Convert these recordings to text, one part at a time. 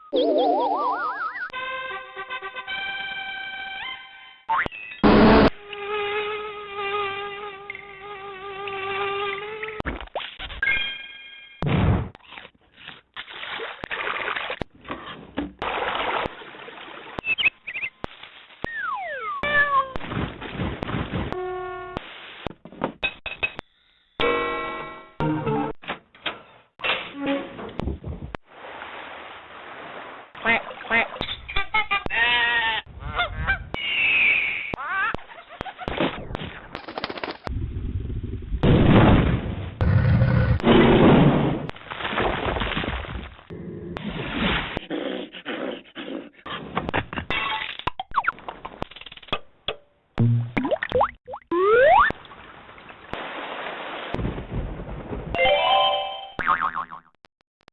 Quack, quack.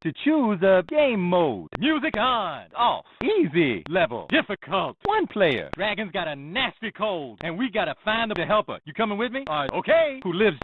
To choose a game mode. Music on, off, easy, level, difficult, one player. Dragon's got a nasty cold, and we gotta find the helper. You coming with me? Okay. Who lives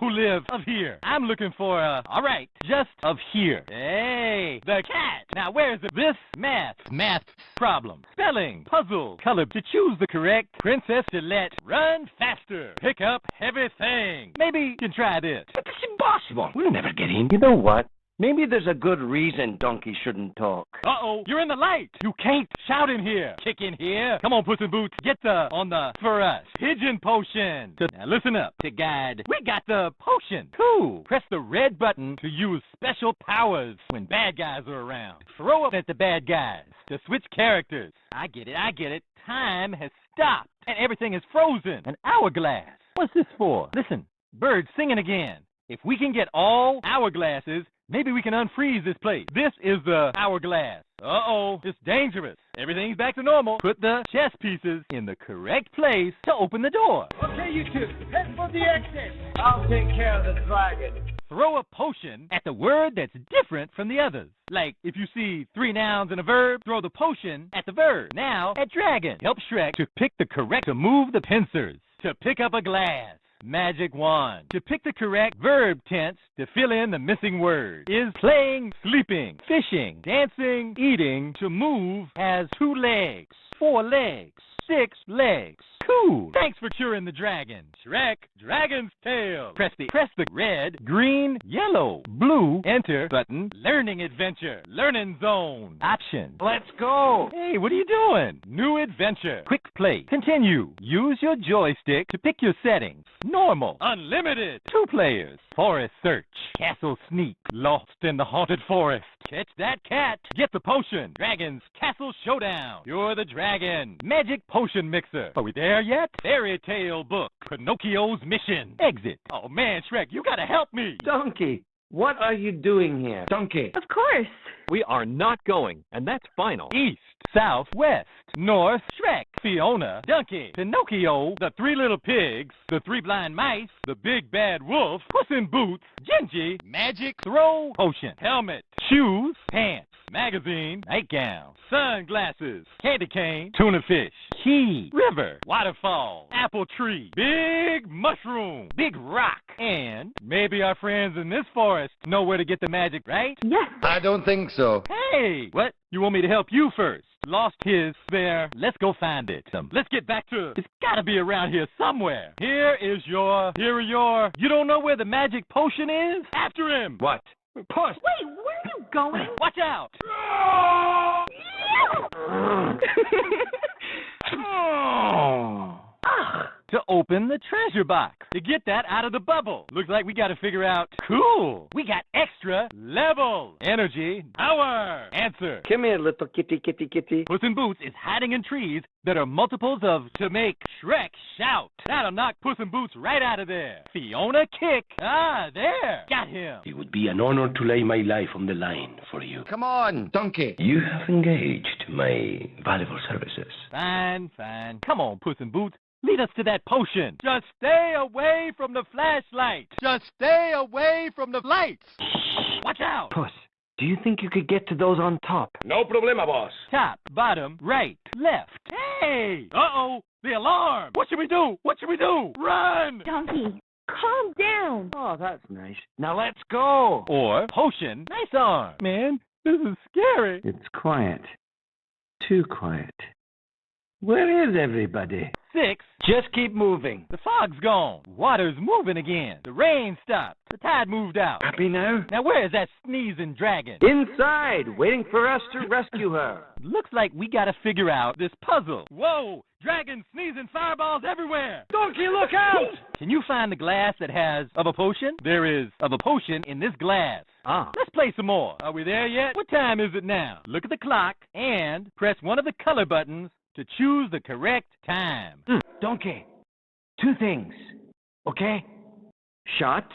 of here? I'm looking for alright, just of here. Hey, the cat. Now where's this math problem, spelling, puzzle, color. To choose the correct Princess Gillette, run faster, pick up heavy thing. Maybe you can try this. But it's impossible. We'll never get in. You know what? Maybe there's a good reason Donkey shouldn't talk. Uh-oh, you're in the light. You can't shout in here, kick in here. Come on, Puss in Boots, get for us, pigeon potion. Now listen up, to guide. We got the potion. Cool. Press the red button to use special powers when bad guys are around. Throw up at the bad guys to switch characters. I get it. Time has stopped, and everything is frozen. An hourglass. What's this for? Listen, birds singing again. If we can get all hourglasses, maybe we can unfreeze this place. This is the hourglass. Uh-oh, it's dangerous. Everything's back to normal. Put the chess pieces in the correct place to open the door. Okay, you two, head for the exit. I'll take care of the dragon. Throw a potion at the word that's different from the others. Like, if you see 3 nouns and a verb, throw the potion at the verb. Now, at dragon. Help Shrek to pick the correct, to move the pincers, to pick up a glass. Magic wand. To pick the correct verb tense to fill in the missing word. Is playing, sleeping, fishing, dancing, eating. To move has 2 legs, 4 legs, 6 legs. Cool. Thanks for curing the dragon. Shrek, dragon's tail. Press the red, green, yellow, blue, enter button, learning adventure, learning zone, option. Let's go. Hey, what are you doing? New adventure. Quick play. Continue. Use your joystick to pick your settings. Normal. Unlimited. 2 players. Forest search. Castle sneak. Lost in the haunted forest. Catch that cat. Get the potion. Dragon's Castle Showdown. You're the dragon. Magic potion mixer. Are we there yet? Fairy tale book. Pinocchio's mission. Exit. Oh man, Shrek, you gotta help me. Donkey, what are you doing here? Donkey. Of course. We are not going, and that's final. East, south, west, north, Shrek, Fiona, Donkey, Pinocchio, the 3 little pigs, the 3 blind mice, the big bad wolf, Puss in Boots, Gingy, magic throw, potion, helmet, shoes, pants, magazine, nightgown, sunglasses, candy cane, tuna fish, key, river, waterfall, apple tree, big mushroom, big rock, and maybe our friends in this forest know where to get the magic, right? Yes. I don't think so. Hey, what? You want me to help you first? Lost his there. Let's go find it. Let's get back to, it's gotta be around here somewhere. Here are your, you don't know where the magic potion is? After him. What? Push. Wait, where are you going? Watch out. To open the treasure box. To get that out of the bubble. Looks like we gotta figure out, cool, we got extra level. Energy, power. Answer. Come here, little kitty. Puss in Boots is hiding in trees that are multiples of to make Shrek shout. That'll knock Puss in Boots right out of there. Fiona kick. Ah, there. Got him. It would be an honor to lay my life on the line for you. Come on, Donkey. You have engaged my valuable services. Fine. Come on, Puss in Boots. Lead us to that potion. Just stay away from the flashlight. Just stay away from the lights. Watch out. Puss, do you think you could get to those on top? No problema, boss. Top, bottom, right, left. Hey! Uh-oh, the alarm. What should we do? Run! Donkey, calm down. Oh, that's nice. Now let's go. Or potion, nice arm. Man, this is scary. It's quiet. too quiet. Where is everybody? 6. Just keep moving. The fog's gone. Water's moving again. The rain stopped. The tide moved out. Happy now? Now where is that sneezing dragon? Inside, waiting for us to rescue her. Looks like we gotta figure out this puzzle. Whoa! Dragons sneezing fireballs everywhere! Donkey, look out! Can you find the glass that has of a potion? There is of a potion in this glass. Ah. Let's play some more. Are we there yet? What time is it now? Look at the clock and press one of the color buttons to choose the correct time. Donkey, 2 things, okay? Shut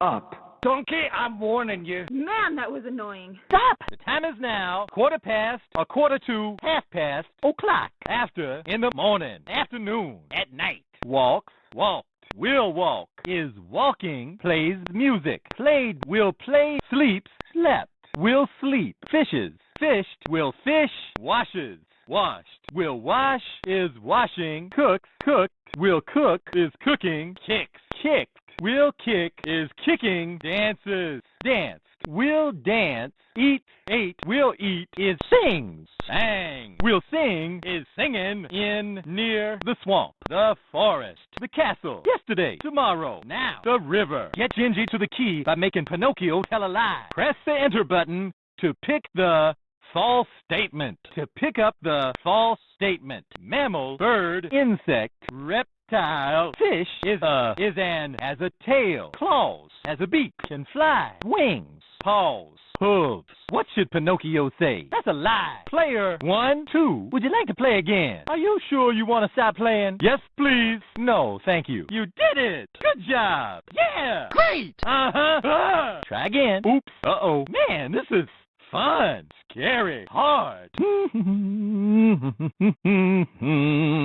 up. Donkey, I'm warning you. Man, that was annoying. Stop! The time is now 1/4 or 1/4 to 1/2 o'clock. After, in the morning, afternoon, at night. Walks, walked. Will walk is walking, plays music. Played, will play, sleeps, slept. Will sleep, fishes, fished, will fish, washes. Washed. Will wash is washing. Cooks, cooked. Will cook is cooking. Kicks, kicked. Will kick is kicking. Dances, danced. Will dance. Eat, ate. Will eat is sings. Sang. Will sing is singing in, near, the swamp, the forest, the castle, yesterday, tomorrow, now, the river. Get Gingy to the key by making Pinocchio tell a lie. Press the enter button to pick the false statement. To pick up the false statement. Mammal, bird, insect, reptile, fish is an, has a tail, claws, has a beak, can fly, wings, paws, hooves. What should Pinocchio say? That's a lie. Player 1, 2. Would you like to play again? Are you sure you want to stop playing? Yes, please. No, thank you. You did it. Good job. Yeah. Great. Uh-huh. Try again. Oops. Uh-oh. Man, this is fun, scary, hard.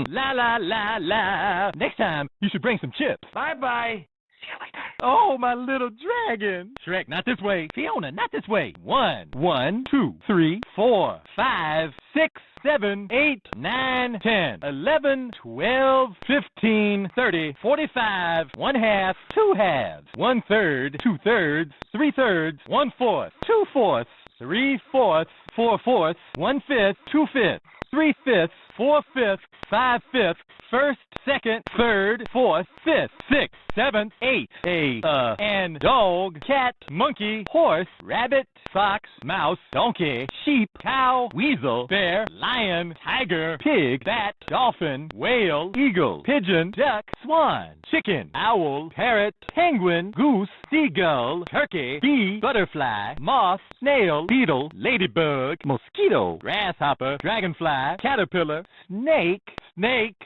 La la la la. Next time, you should bring some chips. Bye-bye. See you later. Oh, my little dragon. Shrek, not this way. Fiona, not this way. 1, 1, 2, 3, 4, 5, 6, 7, 8, 9, 10, 11, 12, 15, 30, 45, 1/2, 2/2, 1/3, 2/3, 3/3, 1/4, 2/4, 3/4, 4/4, 1/5, 2/5, 3/5, 4/5, 5/5, 1st, 2nd, 3rd, 4th, 5th, 6th, 7th, 8th, and dog, cat, monkey, horse, rabbit, fox, mouse, donkey, sheep, cow, weasel, bear, lion, tiger, pig, bat, dolphin, whale, eagle, pigeon, duck, swan, chicken, owl, parrot, penguin, goose, seagull, turkey, bee, butterfly, moth, snail, beetle, ladybug, mosquito, grasshopper, dragonfly, caterpillar, snake,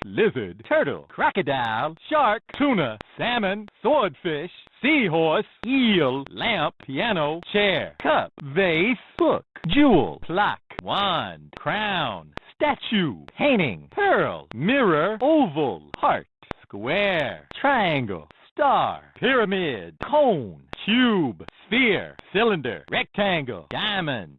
lizard, turtle, crocodile, shark, tuna, salmon, swordfish, seahorse, eel, lamp, piano, chair, cup, vase, book, jewel, clock, wand, crown, statue, painting, pearl, mirror, oval, heart, square, triangle, star, pyramid, cone, cube, sphere, cylinder, rectangle, diamond,